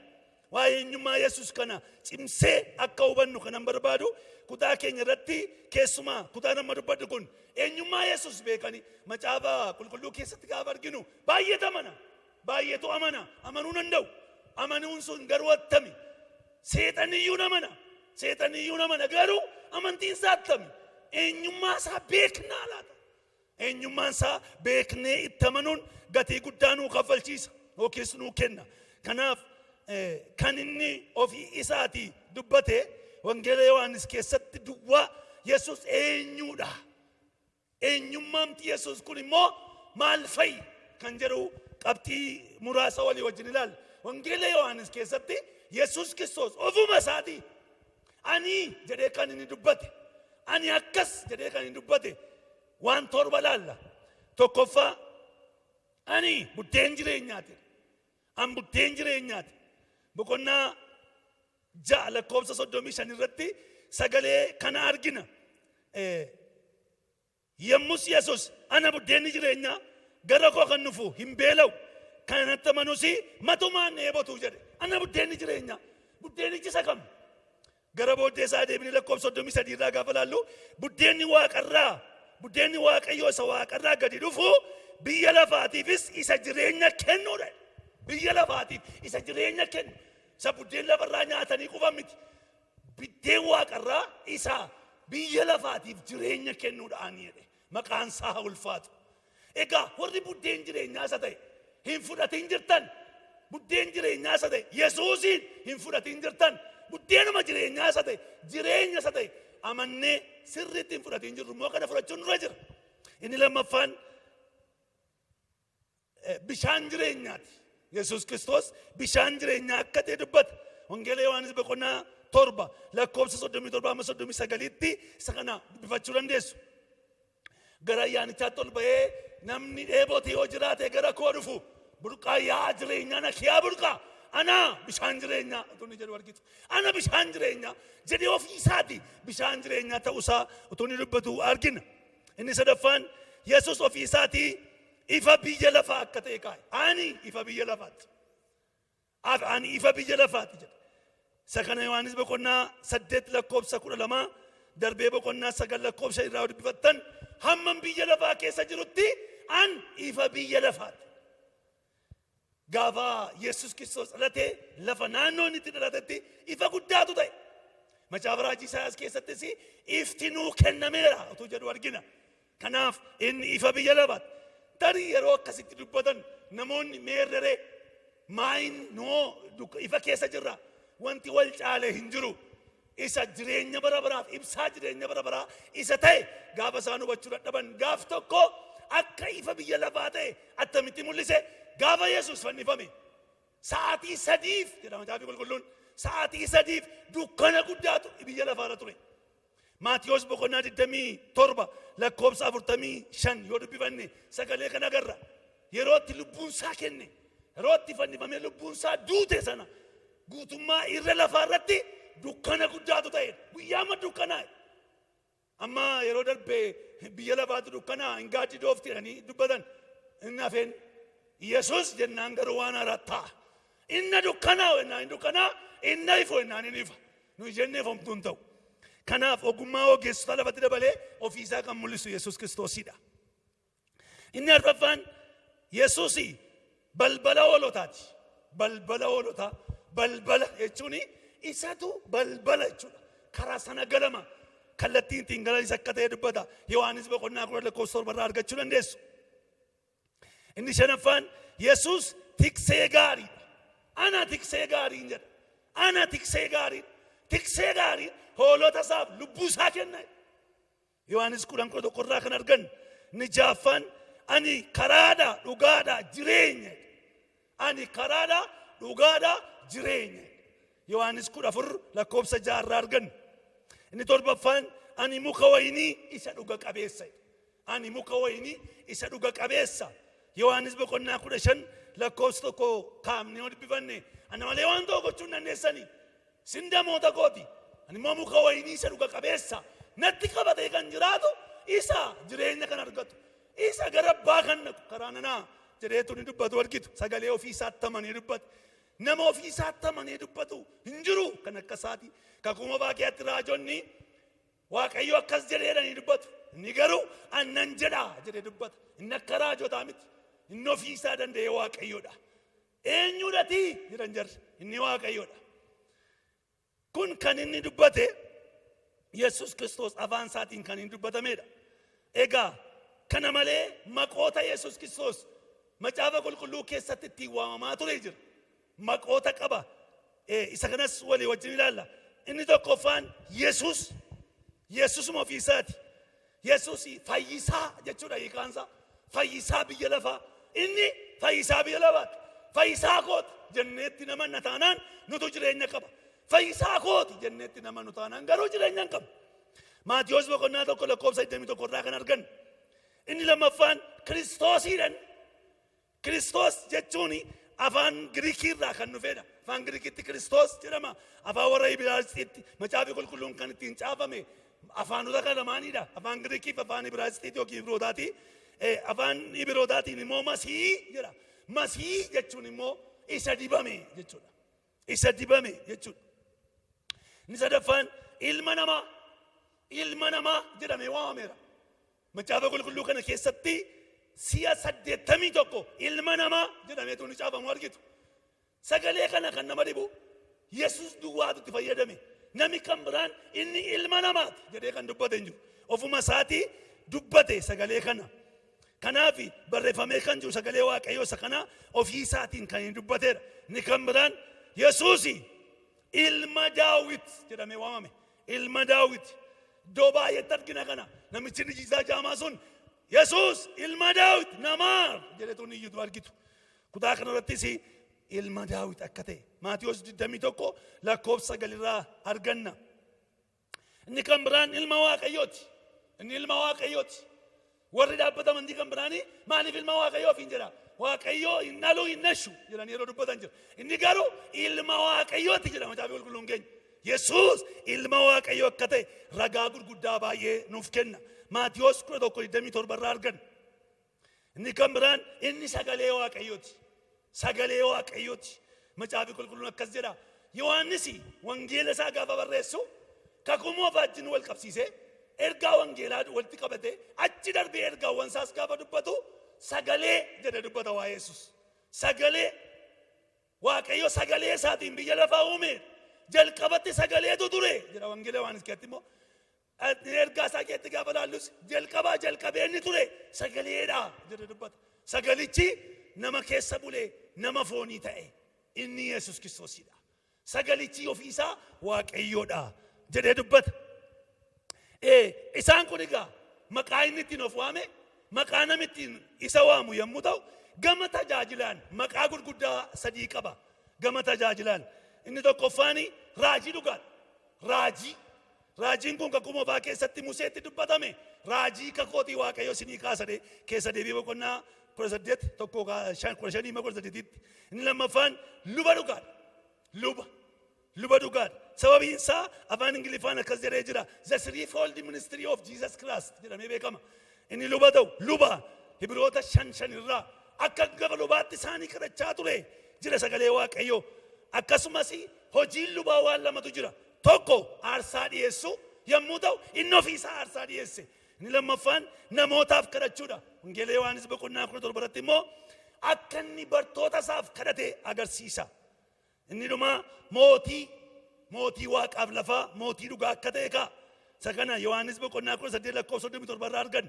Waa'ee eenyummaa Yesuus kana cimsee akka hubannu kanan barbaadu kutaa keenya irratti keessumaa kutaa nama dubbadhu kun eenyummaa Yesuus beekanii macaafa qulqulluu keessatti gaafa arginu baay'eetu amana. Baay'eetu amana. Amanuu danda'u. Amanuun sun garuu attami. Seexaniyyuu namana. Seexaniyyuu namana garuu amantiin isaa attami. Eenyummaa isaa beeknaa laata. Eenyummaan isaa beeknee itti amanuun gatii guddaa nuu kaffalchiisa yookiis nuu kenna. Kanaaf kan inni ofii isaatii dubbate wangeela Yohaannis keessatti duwwaa Yesuus eenyuudha. Eenyummaamti Yesuus kun immoo maal fa'i kan jedhu qabxii muraasa walii wajjin ilaalla. Wangeela Yohaannis keessatti Yesuus Kiristoos ofuma isaatii ani jedhee kan inni dubbate. Ani akkas jedhee kan inni dubbate waan torba laalla. Tokkoffaa ani buddeen jireenyaati. An buddeen jireenyaati. Boqonnaa 6 lakkoofsa 35 irratti sagalee kana argina. Yommus Yesuus ana buddeenni jireenyaa gara koo kan dhufu hin beela'u kanatti amanus matumaan dheebotu jedhe. Ana buddeenni jireenyaa. Buddeenichi isa kam? Gara booddee isaa deebinee lakkoofsa 33 irraa gaafa laallu buddeenni waaqayyoo isa waaqarraa gadi dhufu biyya lafaatiifis isa jireenya kennuudha. Biyya lafaatiif isa jireenya kennu. Isa buddeen lafarraa nyaatanii qufan miti. Buddeen waaqarraa isa biyya lafaatiif jireenya kennuudhaan jedhe. Maqaan isaa haa ulfaatu. Egaa warri buddeen jireenyaa isa ta'e hin fudhatin jirtan. Buddeen jireenyaa isa ta'e Yesuusiin hin fudhatin jirtan. Buddeenuma jireenyaa isa ta'e jireenya isa ta'e amannee sirriitti hin fudhatin jirru immoo kana fudhachuun dura jira. Inni lammaffaan bishaan jireenyaati. Yesuus Kiristoos bishaan jireenyaa akka ta'e dubbata. Wangeela Yohaannis boqonnaa 7 lakkoofsa 37-39tti isa kana dubbifachuu dandeessu. Gara ayyaanichaatti ol ba'ee namni dheebote yoo jiraate gara koo dhufu burqaa yaa jireenyaa na kiyaa burqaa. Ana bishaan jireenyaa utuu inni jedhu argitu. Ana bishaan jireenyaa jedhee ofii isaati bishaan jireenyaa ta'uusaa utuu inni dubbatu argina. Inni sadaffaan Yesuus ofii isaatii ifa biyya lafaa akka ta'e kaa'e. Ani ifa biyya lafaati. Ani ifa biyya lafaati jedhe. Isa kana Yohaannis boqonnaa 8 lakkoofsa 12 darbee boqonnaa 9 lakkoofsa irraa dubbifattan hammam biyya lafaa keessa jirutti an ifa biyya lafaati. Gaafa Yesuus Kiristoos dhalatee lafa naannoo inni itti dhalatetti ifa guddaatu ta'e. Macaafa raajii Isaayaas keessattis ifti nuu kennameera utuu jedhu argina. Kanaaf inni ifa biyya lafaati. Tarii yeroo akkasitti dubbatan namoonni meerrere maayin noo ifa keessa jirra. Wanti wal caalee hin jiru. Isa jireenya bara baraaf ibsaa jireenya bara baraa isa ta'e gaafa isaan hubachuu dadhaban gaaf tokko akka ifa biyya lafaa ta'e attamitti mul'ise gaafa Yesuus fannifame. Sa'aatii 3 jedha Macaafi Qulqulluun. Sa'aatii 3 dukkana guddaatu biyya lafaarra ture. Maatiyos boqonnaa 27 lakkoobsa 45 yoo dubbifanne sagalee kana agarra. Yeroo itti lubbuun isaa kenne, yeroo itti fannifamee lubbuun isaa duute sana guutummaa irra lafaa irratti dukkana guddaatu ta'e. Guyyaama dukkanaa. Amma yeroo darbee biyya lafaatti dukkanaa hin gaaddi doofti jedhanii dubbatan. Inni hafeen Yesuus jennaan garuu waan haaraa ta'a. Inna dukkanaa wennaan hin dukkanaa, inna ifu wennaan hin ifa. Nuyi jennee ifamtuu hin ta'u. Kanaaf ogummaa ogeessota lafatti dabalee ofiisaa kan mul'isu Yesuus Kiristoosidha. Inni arfaffaan Yesuus balbala hoolotaati. Balbala hoolotaa. Balbala jechuun isatu balbala jechuudha. Karaa sana galama. Kallattiin ittiin galan isa akka ta'e dubbata. Yohaanis boqonnaa 10 lakkoofsa 7 argachuu dandeessu. Inni shanaffaan Yesuus tiksee gaarii. Ana tiksee gaarii jedha. Ana tiksee gaarii. Tiksee gaarii hoolota isaaf lubbuu isaa kenna. Yohaanis 10:11 irraa kan argan. Inni jaaffaan ani karaadha, dhugaadha, jireenya. Ani karaadha, dhugaadha, jireenya. Yohaanis 14 lakkoofsa 6 irraa argan. Inni torbaffaan ani muka waynii isa dhuga qabeessa. Ani muka waynii isa dhuga qabeessa. Yohaanis boqonnaa 15 lakkoofsa 1 kaamnee ol bifanne. Ana malee waan tokko gochuu hin dandeessanii. Sindamoota kooti. Ani immoo muka waynii isa dhuga qabeessa. Natti qabatee kan jiraatu isa jireenya kan argatu. Isa gara abbaa kan naqu karaa nanaa jedheetu ni dubbatu argitu. Sagalee ofii isaatti amanee dubbatu. Nama ofii isaatti amanee dubbatu hin jiru kan akka isaati. Kakuma baaqeetti raajonni Waaqayyo akkas jedheedhanii dubbatu. Inni garuu annan jedhaa jedhee dubbata. Inni akka raajotaa miti. Inni ofii isaa danda'ee Waaqayyoodha. Eenyudhatii jedhan jarri. Inni Waaqayyoodha. Kun kan inni dubbate Yesuus Kiristoos afaan isaatiin kan inni dubbatameedha. Egaa kana malee maqoota Yesuus Kiristoos macaafa qulqulluu keessatti ittiin waamamaa ture jira. Maqoota qaba. Isa kanas walii wajjin ilaalla. Inni tokkoffaan Yesuus. Yesuusuma ofii isaati. Yesuus fayyisaa jechuudha hiikaansaa. Fayyisaa biyya lafaa. Inni fayyisaa biyya lafaati. Fayyisaa kooti jenneetti nama na taanaan nutu jireenya qaba. Fayyisaa kooti jenneetti nama nu taanaan garuu jireenya hin qabu. Maatiyos boqonnaa 1 lakkoofsa 21 irraa kan argan. Inni lammaffaan Kiristoosiidhaan. Kiristoos jechuun afaan Giriikii irraa kan dhufedha. Afaan Giriikitti Kiristoos jedhama. Afaan warra Ibraayisxiitti macaafa qulqulluun kan ittiin caafame afaanota kana lamaanidha. Afaan Giriikii fi afaan Ibraayisxiitti yookiin Ibrootaati. Afaan Ibrootaatiin immoo Masii jedha. Masii jechuun immoo isa dibame jechuudha. Isa dibame jechuudha. Inni sadaffaan ilma namaa. Ilma namaa jedhamee waamameera. Macaafa qulqulluu kana keessatti si'a 81 ilma namaa jedhameetu ni caafamu argitu. Sagalee kana kan nama dhibu Yesuus duwwaatu itti fayyadame. Nami kan biraan inni ilma namaati jedhee kan dubbate hin jiru. Ofuma isaatii dubbate sagalee kana. Kanaaf barreeffamee kan jiru sagalee Waaqayyoo isa kana ofii isaatiin kan hin dubbateedha. Inni kan biraan Yesuus ilma Daawit jedhamee waamame. Ilma Daawit. Iddoo baay'eetti argina kana. Namichi Nijisaa jaamaa sun Yesuus ilma Daawit namaar jedhetu ni iyyuu argitu. Kutaa kana irrattis ilma Daawit akka ta'e Maatiyos 21 lakkoofsa 9 irraa arganna. Inni kan biraan ilma Waaqayyooti. Inni ilma Waaqayyooti. Warri dhaabbataman kan biraanii maaliif ilma Waaqayyoof hin jedha? Waaqayyoo hin dhalu hin nashu jedhanii yeroo dubbatan jira. Inni garuu ilma Waaqayyooti jedha macaafa qulqulluun keenya. Yesuus ilma Waaqayyoo akka ta'e ragaa gurguddaa baay'ee nuuf kenna. Maatiyos 11:27 irraa argan. Inni kan biraan inni sagalee Waaqayyooti. Sagalee Waaqayyooti. Macaafa qulqulluun akkas jedha. Yohaannis wangeela isaa gaafa barreessu kakuma wajjin wal qabsiisee ergaa wangeelaa walitti qabate achi darbee ergaawwan isaas gaafa dubbatu sagalee jedhe dubbata waa Yesuus. Sagalee Waaqayyo sagalee isaatiin biyya lafaa uume. Jalqabatti sagaleetu ture jedha wangeela Yohaannis keessatti immoo ergaa isaa keessatti gaafa laallus jalqabee inni ture sagaleedha jedhe dubbata. Sagalichi nama keessa bulee nama foonii ta'e inni Yesuus Kiristoosidha. Sagalichi ofii isaa Waaqayyoodha jedhee dubbata. Isaan kun egaa maqaa inni ittiin of waame maqaa namni ittiin isa waamu yommuu ta'u gama tajaajilaan maqaa gurguddaa 3 qaba. Gama tajaajilaan inni tokkoffaan raajii dhugaadha. Raajiin kun kakuu moofaa keessatti Museetti dubbatame. Raajii kakootii Waaqayyo isinii kaasade keessa deebii boqonnaa 18 tokko 15 inni lammaffaan luba dhugaadha. Luba dhugaadha. Sababiin isaa afaan Ingiliffaan akkas jedhee jira. The threefold ministry of Jesus Christ jedhamee beekama. Inni luba ta'u luba Ibroota 5 irraa akka gaba lubaatti isaanii kadhachaa ture jira sagalee Waaqayyoo. Akkasumas hojiin lubaa waan lamatu jira. Tokko aarsaa dhiyeessu yommuu ta'u inni ofiisaa aarsaa dhiyeesse. Inni lammaffaan namootaaf kadhachuudha. Wangeela Yohaannis boqonnaa 17 irratti immoo akka inni bartoota isaaf kadhate agarsiisa. Inni dhuma mootii waaqaaf lafaa mootii dhugaa akka ta'e kaa. Isa kana Yohaannis boqonnaa 18 lakkoofsa 37 irraa argan.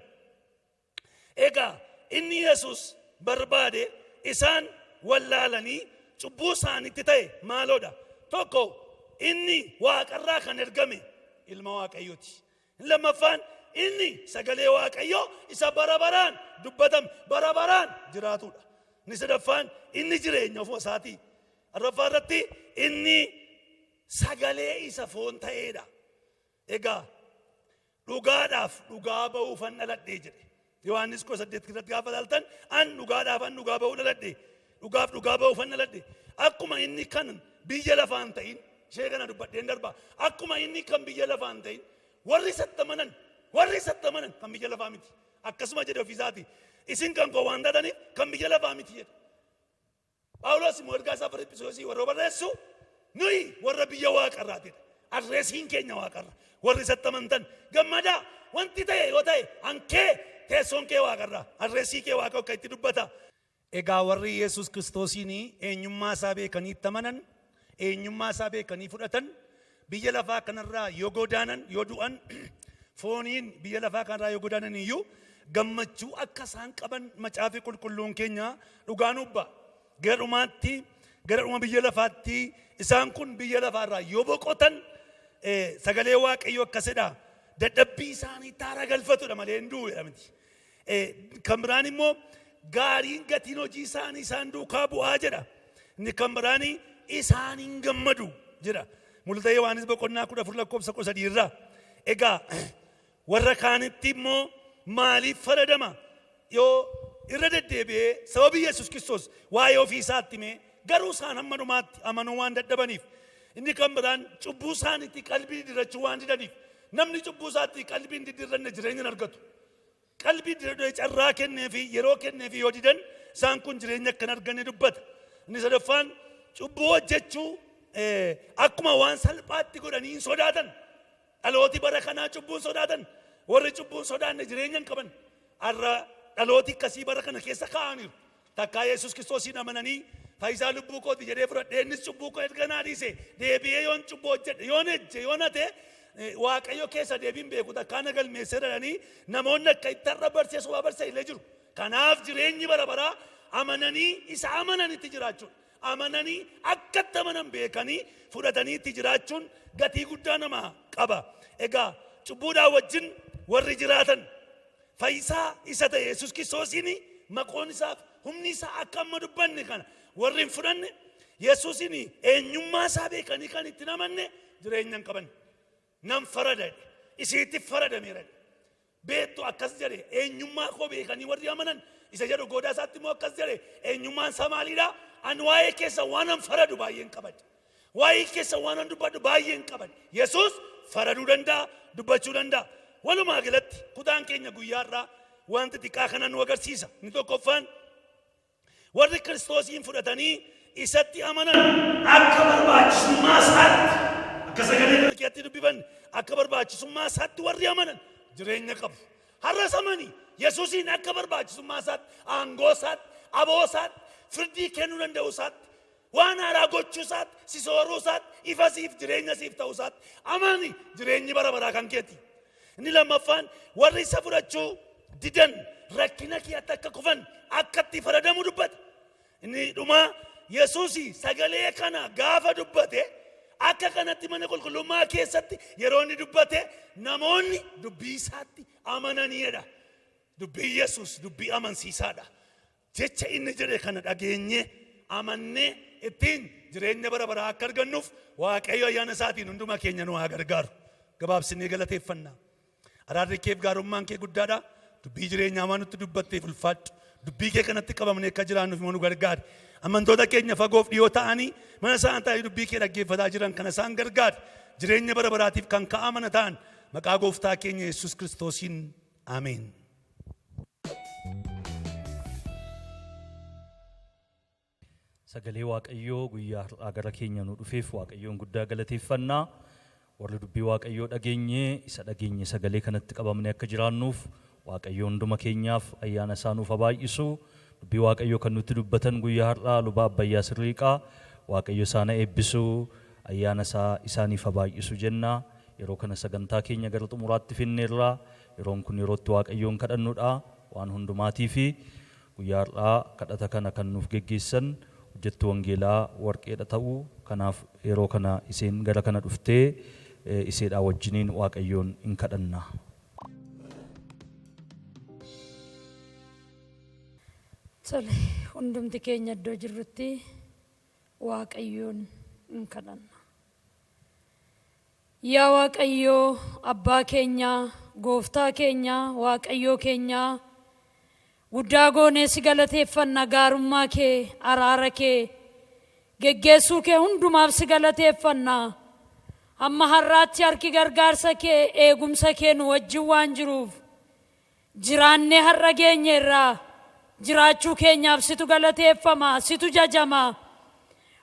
Egaa inni Yesuus barbaade isaan wallaalanii cubbuu isaanitti ta'e maaloodha. Tokko inni waaqarraa kan ergame ilma Waaqayyooti. Lammaffaan inni sagalee Waaqayyoo isa barabaraan dubbatame barabaraan jiraatudha. Inni sadaffaan inni jireenya ofii isaatii. Arraffaa irratti inni sagalee isa foon ta'eedha. Egaa dhugaadhaaf dhugaa ba'uufan dhaladhee jedhe. Yohaannis 18 irratti gaafa ilaaltan an dhugaadhaafan dhugaa ba'uu dhaladhe. Dhugaaf dhugaa ba'uufan dhaladhe. Akkuma inni kan biyya lafaan ta'in ishee kana dubbadheen darba. Akkuma inni kan biyya lafaan ta'in warri sattamanan kan biyya lafaa miti. Akkasuma jedhe ofiisaati. Isin kan koo waan taataniif kan biyya lafaa miti jedhe. Phaawulos immoo ergaa isaa Filiphisiyoosii warra barreessu nuyi warra biyya waaqarraatidha. Adreesiin keenya waaqarra. Warri sattamantan gammadaa wanti ta'e yoo ta'e hankee teessoon kee waaqarra. Adreesii kee waaqa akka itti dubbata. Egaa warri Yesuus Kiristoosiin eenyummaa isaa beekanii itti amanan, eenyummaa isaa beekanii fudhatan, biyya lafaa kanarraa yoo godaanan yoo du'an fooniin biyya lafaa kanarraa yoo godaanan iyyuu gammachuu akka isaan qaban macaafa qulqulluun keenya dhugaa nuuf ba'a. Gara dhuma biyya lafaatti isaan kun biyya lafaarraa yoo boqotan sagalee Waaqayyoo akkasidha. Dadhabbii isaanii taara galfatudha malee hin du'u jedhamti. Kan biraan immoo gaariin gatiin hojii isaanii isaan duukaa bu'aa jedha. Inni kan biraan isaaniin gammadu jedha. Mul'ata Yohaannis boqonnaa 14 lakkoofsa 3 irraa. Egaa warra kaanitti immoo maaliif faradama? Yoo irra deddeebi'ee sababii Yesuus Kiristoos waa'ee ofii isaatti himee garuu isaan hamma dhumaatti amanuu waan dadhabaniif. Inni kan biraan cubbuu isaaniitti qalbii diddirrachuu waan didaniif. Namni cubbuu isaatti qalbii diddirranne jireenya hin argatu. Qalbii diddirrachuu carraa kennee fi yeroo kennee fi yoo didan isaan kun jireenya akka hin arganne dubbata. Inni sadaffaan cubbuu hojjechuu akkuma waan salphaatti godhanii hin sodaatan. Dhalooti bara kanaa cubbuun sodaatan. Warri cubbuun sodaanne jireenya hin qaban. Har'a dhalooti akkasii bara kana keessa kaa'aniiru. Takkaa Yesuus Kiristoosiin amananii faayisaa lubbuu kooti jedhee fudhadhee innis cubbuu koo erga naa dhiise deebi'ee yoon cubbuu hojjedhe yoon ejje yoon hate Waaqayyo keessa deebiin beeku takkaa na galmeessee jedhanii namoonni akka itti har'a barsiisu waa barsiisaa jiru. Kanaaf jireenyi bara baraa amananii isa amananitti jiraachuun amananii akka itti amanan beekanii fudhatanii itti jiraachuun gatii guddaa nama qaba. Egaa cubbuudhaan wajjin warri jiraatan faayisaa isa ta'e Yesuus Kiristoosiin maqoon isaaf humni isaa akka amma dubbanne kana warri hin fudhanne Yesuusiin eenyummaa isaa beekanii kan itti namanne jireenya hin qaban. Nam farada isiitti faradameera. Beettu akkas jedhe eenyummaa koo beekanii warri amanan isa jedhu goodaa isaatti immoo akkas jedhe eenyummaan isaa maaliidha? An waa'ee keessa waan an faradu baay'ee hin qaban. Waa'ee keessa waan an dubbadhu baay'ee hin qaban. Yesuus faraduu danda'a, dubbachuu danda'a. Walumaa galatti kutaan keenya guyyaarraa wanti xiqqaa kana nu agarsiisa. Inni tokkoffaan warri Kiristoosiin fudhatanii isatti amanan akka barbaachisummaa isaatti akka sagalee Malkiyaatti dubbiban akka barbaachisummaa isaatti warri amanan jireenya qabu. Har'as amanii Yesuusiin akka barbaachisummaa isaatti aangoo isaatti aboo isaatti firdii kennuu danda'u isaatti waan haaraa gochuu isaatti si sooruu isaatti ifa siif jireenya siif ta'uu isaatti amanii jireenyi bara baraa kan keeti. Inni lammaffaan warri isa fudhachuu didan rakkina kiyyaatti akka kufan akka itti faradamu dubbata. Inni dhuma Yesuusi sagalee kana gaafa dubbate akka kanatti mana qulqullummaa keessatti yeroo inni dubbate namoonni dubbii isaatti amananiidha. Dubbii Yesuus dubbii amansiisaadha. Jecha inni jedhe kana dhageenye amannee ittiin jireenya bara baraa akka argannuuf Waaqayyo ayyaana isaatiin hunduma keenya nu haa gargaaru. gabaabsinee galateeffannaa. Araarri keef gaarummaan kee guddaadha. Dubbii jireenyaa waan nutti dubbatteef ulfaadhu. Dubbii kee kanatti qabamnee akka jiraannuuf immoo nu gargaari. Amantoota keenya fagoof dhiyoo ta'anii mana isaan taa'anii dubbii kee dhaggeeffataa jiran kana isaan gargaari. Jireenya bara baraatiif kan kaa'amana ta'an maqaa gooftaa keenya Yesuus Kiristoosiin ameen. Sagalee Waaqayyoo guyyaa har'aa gara keenya nu dhufeef Waaqayyoon guddaa galateeffannaa. Warri dubbii Waaqayyoo dhageenyee isa dhageenye sagalee kanatti qabamnee akka jiraannuuf Waaqayyoon hunduma keenyaaf ayyaana isaa nuuf haa baay'isu. Dubbii Waaqayyoo kan nutti dubbatan guyyaa har'aa luba Abbayyaa Sirriiqaa Waaqayyo isaan eebbisu ayyaana isaa isaaniif haa baay'isu jenna. Yeroo kana sagantaa keenya gara xumuraatti finneerra. Yeroon kun yerootti Waaqayyoon kadhannudha waan hundumaatii fi guyyaa har'aa kadhata kana kan nuuf geggeessan hojjettuu wangeelaa Warqeedha ta'u. Kanaaf yeroo kana isheen gara kana dhuftee iseedhaa wajjiniin Waaqayyoon in kadhanna. Tole hundumti keenya iddoo jirrutti Waaqayyoon in kadhanna. Yaa Waaqayyoo abbaa keenya gooftaa keenya Waaqayyoo keenya guddaa goonee si galateeffanna. Gaarummaa kee araara kee geggeessuu kee hundumaaf si galateeffanna. Amma har'aatti harki gargaarsa kee eegumsa kee nu wajjin waan jiruuf jiraannee har'a geenyeerraa jiraachuu keenyaaf situ galateeffama, situ jajama.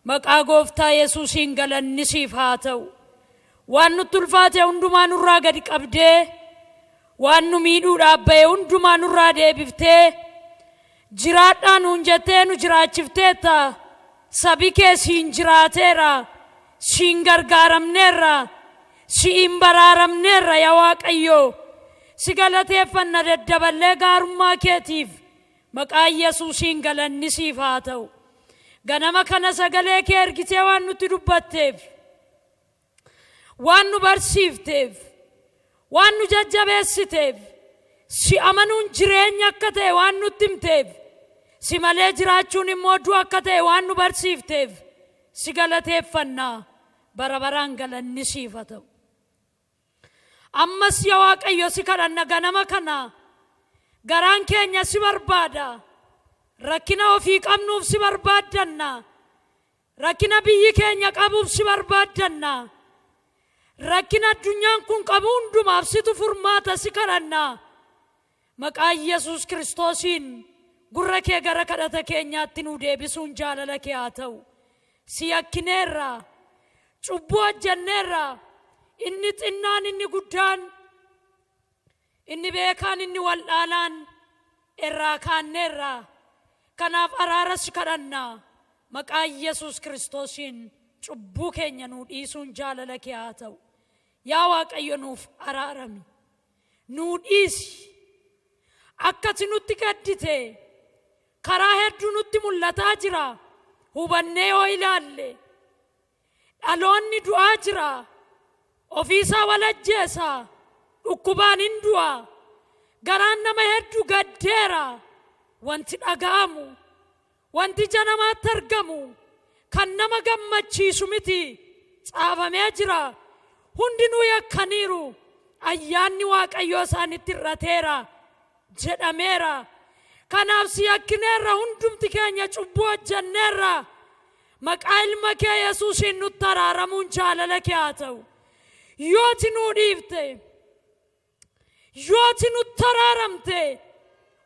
Maqaa gooftaa Yesuusiin galanni siif haa ta'u. Waan nutti ulfaate hundumaa nurraa gadi qabdee waan nu miidhuudhaaf ba'e hundumaa nurraa deebiftee jiraadhaa nuun jettee nu jiraachifteetta. Sabi kee siin jiraateera, siin gargaaramneerra, siin baraaramneerra. Yaa Waaqayyoo si galateeffanna daddaballee gaarummaa keetiif. Maqaa Yesuusiin galanni siif haa ta'u. Ganama kana sagalee kee ergitee waan nutti dubbatteef, waan nu barsiifteef, waan nu jajjabeessiteef, si amanuun jireenya akka ta'e waan nutti himteef, si malee jiraachuun immoo du'a akka ta'e waan nu barsiifteef si galateeffannaa. Bara baraan galanni siif haa ta'u. Ammas yaa Waaqayyo si kadhanna ganama kana garaan keenya si barbaada. Rakkina ofii qabnuuf si barbaaddanna. Rakkina biyyi keenya qabuuf si barbaaddanna. Rakkina addunyaan kun qabu hundumaaf situ furmaata si kadhanna. Maqaa Yesuus Kiristoosiin gurra kee gara kadhata keenyaatti nu deebisuun jaalala kee haa ta'u. Si yakkineerra, cubbuu hojjenneerra, inni xinnaan inni guddaan, inni beekaan inni waldhaalaan irraa kaanneerra. Kanaaf araara si kadhanna. Maqaa Yesuus Kiristoosiin cubbuu keenya nu dhiisuun jaalala kee haa ta'u. Yaa Waaqayyo nuuf araarami, nuu dhiisi. Akkati nutti gaddite karaa hedduu nutti mul'ataa jira. Hubannee yoo ilaalle dhaloonni du'aa jira. Ofiisaa walajjeesa, dhukkubaan hin du'a. Garaan nama hedduu gaddeera. Wanti dhaga'amu, wanti ija namaatti argamu, kan nama gammachiisu miti caafamee jira. Hundinuu yakkaniiru, ayyaanni Waaqayyoo isaanitti irrateera jedhameera. Kanaaf si yakkineerra, hundumti keenya cubbuu hojjenneerra. Maqaa ilma kee Yesuusiin nutti araaramuun jaalala kee haa ta'u. Yooti nuu dhiifte, yooti nutti araaramte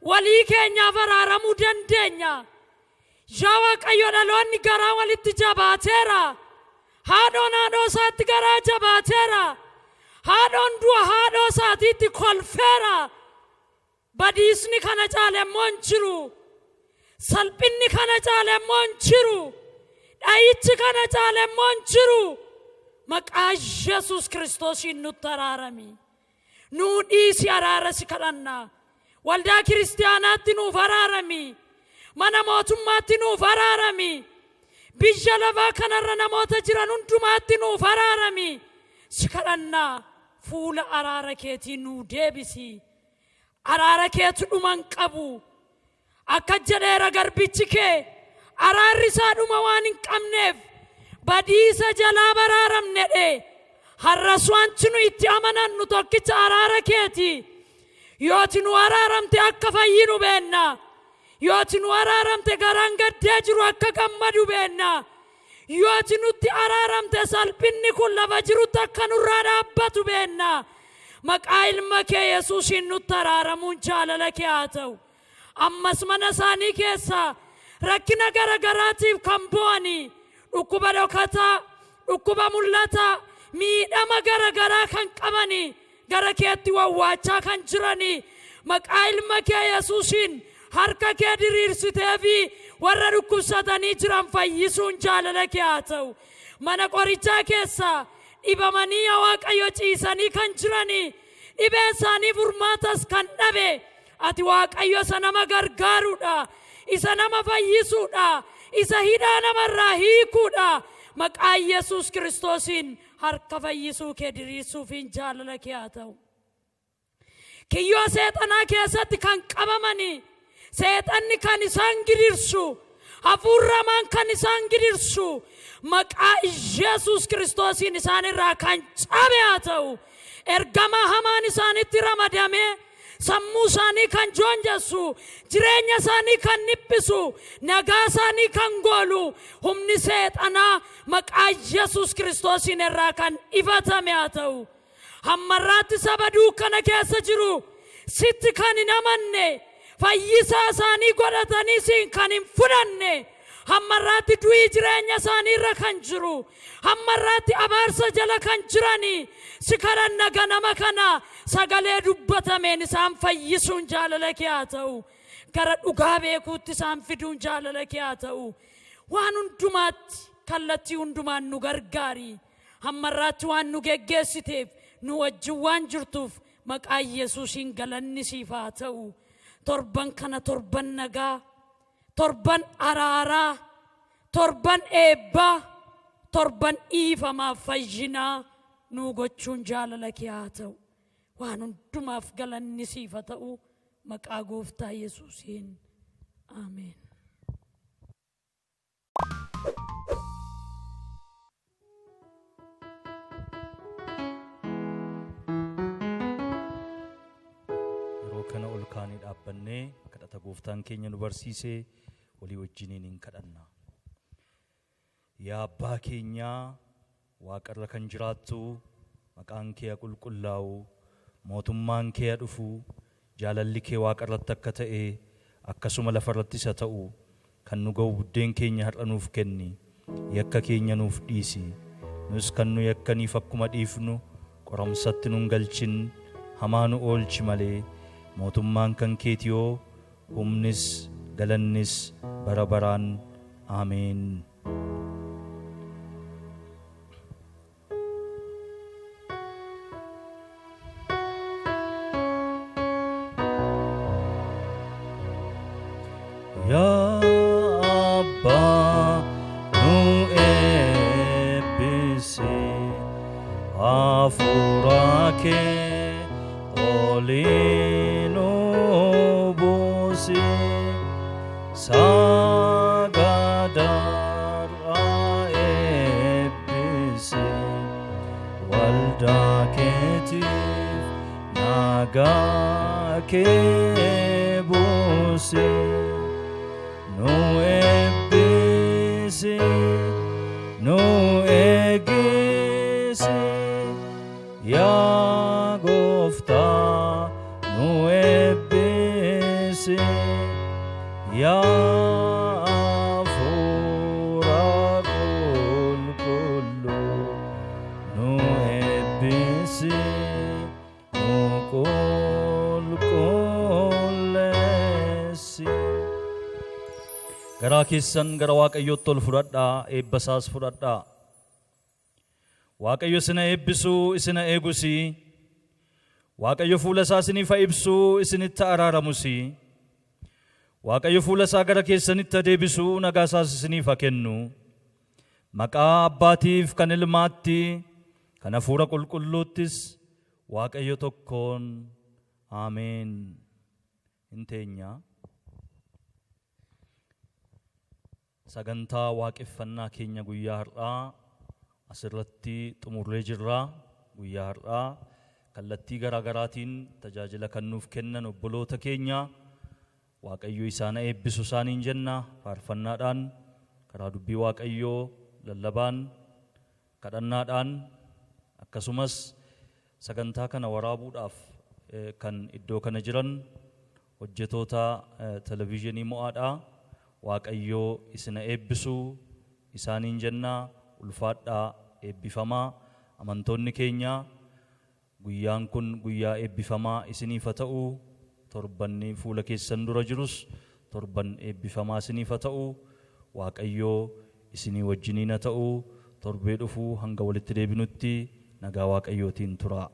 walii keenyaaf araaramuu dandeenya. Yaa Waaqayyo dhaloonni garaa walitti jabaateera. Haadhoon haadhoo isaatti garaa jabaateera. Haadhoon du'a haadhoo isaatiitti kolfeera. Badiisni kana caale immoo hin jiru. Salphinni kana caale immoo hin jiru. Dhayichi kana caale immoo hin jiru. Maqaa Yesuus Kiristoosiin nutti araarami. Nuu dhiisi, araara si kadhanna. Waldaa kiristaanaatti nuuf araarami. Mana mootummaatti nuuf araarami. Biyya lafaa kanarra namoota jiran hundumaatti nuuf araarami. Si kadhanna. Fuula araara keetii nuu deebisi. Araara keetu dhuman qabu. Akka jedheera garbichi kee araarri isaa dhuma waan hin qabneef badiisa jalaa baraaramne dhe har'as wanti nu itti amanannu tokkicha araara keeti. Yooti nu araaramte akka fayyinu beenna. Yooti nu araaramte garaan gaddee jiru akka gammadu beenna. Yooti nutti araaramte salphinni kun lafa jirutti akka nurraa dhaabbatu beenna. Maqaa ilma kee Yesuusiin nutti araaramuun jaalala kee haa ta'u. Ammas mana isaanii keessaa rakkina garagaraatiif kan bu'anii dhukkuba dhokataa, dhukkuba mul'ataa, miidhama garagaraa kan qabanii gara keetti wawwaachaa kan jiranii maqaa ilma kee Yesuusiin harka kee diriirsitee fi warra dhukkubsatanii jiran fayyisuun jaalala kee haa ta'u. Mana qorichaa keessaa dhibamanii yaa Waaqayyo ciisanii kan jiranii dhibeen isaanii furmaatas kan dhabe ati Waaqayyo isa nama gargaaruudha, isa nama fayyisuudha, isa hidhaa namarraa hiikuudha. Maqaa Yesuus Kiristoosiin harka fayyisuu kee diriirsuufiin jaalala kee haa ta'u. Kiyyoo seexanaa keessatti kan qabamanii seexanni kan isaan gidirsu, hafuurramaan kan isaan gidirsu maqaa Yesuus Kiristoosiin isaanirraa kan cabe haa ta'u. Ergama hamaan isaanitti ramadamee sammuu isaanii kan joonjessu, jireenya isaanii kan niphisu, nagaa isaanii kan goolu humni seexanaa maqaa Yesuus Kiristoosiin irraa kan ifatame haa ta'u. Hammarraatti saba dukkana keessa jiru sitti kan hin amanne, fayyisaa isaanii godhatanii siin kan hin fudhanne, hammarraatti du'ii jireenya isaanii irra kan jiru, hammarraatti abaarsa jala kan jiranii si kadhanna ganama kana sagalee dubbatameen isaan fayyisuun jaalala kee haa ta'u. Gara dhugaa beekuutti isaan fiduun jaalala kee haa ta'u. Waan hundumaatti kallattii hundumaan nu gargaari. Hammarraatti waan nu geggeessiteef nu wajjin waan jirtuuf maqaa Yesuusiin galanni siif haa ta'u. Torban kana torban nagaa, torban araaraa, torban eebbaa, torban dhiifamaaf fayyinaa nu gochuun jaalala kee haa ta'u. Waan hundumaaf galanni siif haa ta'u maqaa Gooftaa Yesuusiin. Ameen. Kana ol kaanii dhaabbannee kadhata Gooftaan keenya nu barsiisee walii wajjiniin hin kadhanna. Yaa abbaa keenyaa waaqarra kan jiraattu maqaan kee qulqullaa'u, mootummaan kee dhufu, jaalalli kee waaqarratti akka ta'e akkasuma lafarrattis haa ta'u. Kan nu ga'u buddeen keenya har'a nuuf kenni, yakka keenya nuuf dhiisi, nus kan nu yakkaniif akkuma dhiifnu qoramsatti nun galchin, hamaa nu oolchi malee. Mootummaan kan keetiyoo, humnis galannis bara baraan. Ameen. Yaa Abbaa nu eebbisi, hafuura kee oliin sagadara eebbisi, waldaa keetiif nagaa kee buusi. Nu eebbisi, nu eeggisi, yaa Gooftaa nu eebbisi. Yaa Hafuura Qulqulluu nu eebbisi, nu qulqulleessi. Garaa keessan gara Waaqayyootti ol fudhadhaa, eebba isaas fudhadhaa. Waaqayyo isina eebbisuu, isina eegusi. Waaqayyo fuula isaa isiniif ibsuu, isinitti araaramusi. Waaqayyo fuula isaa gara keessanitti deebisuu, nagaa isaas isiniif kennu. Maqaa Abbaatiif, kan Ilmaatti, kan Hafuura Qulqulluuttis Waaqayyo tokkoon. Ameen. Hin teenya. Sagantaa waaqeffannaa keenya guyyaa har'aa asirratti xumurree jirra. guyyaa har'aa kallattii garaagaraatiin tajaajila kan nuuf kennan obboloota keenya Waaqayyo isaan eebbisu isaaniin jenna. Faarfannaadhaan karaa dubbii Waaqayyoo lallabaan kadhannaadhaan akkasumas sagantaa kana waraabuudhaaf kan iddoo kana jiran hojjetoota televiizyinii mo'aadhaa Waaqayyoo isin eebbisu isaaniin jenna. Ulfaadhaa eebbifamaa amantoonni keenya guyyaan kun guyyaa eebbifamaa isiniif haa ta'u. Torbanni fuula keessan dura jirus torban eebbifamaa isiniif haa ta'u. Waaqayyoo isinii wajjiniin haa ta'u. Torbee dhufuu hanga walitti deebinutti nagaa Waaqayyootiin turaa.